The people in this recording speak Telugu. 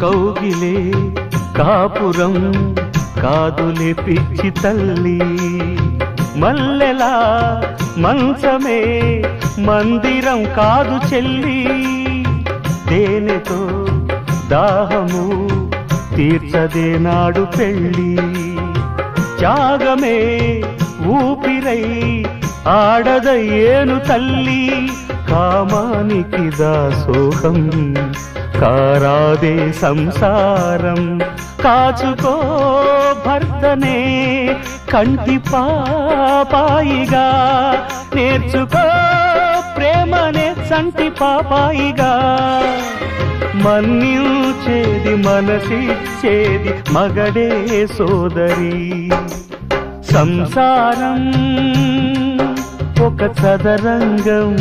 కౌగిలే కాపురం కాదులే పిచ్చి తల్లి, మల్లెలా మంచమే మందిరం కాదు చెల్లి, తేనెతో దాహము తీర్చదే నాడు పెళ్ళి, త్యాగమే ఊపిరై ఆడదయ్యేను తల్లి, కామానికి దాసోహం కారాదే సంసారం, కాచుకో భర్తనే కంటి పాపాయిగా, నేర్చుకో ప్రేమనే సంటి పాపాయిగా, మన్నించేది మనసిచ్చేది మగడే సోదరి, సంసారం ఒక చదరంగం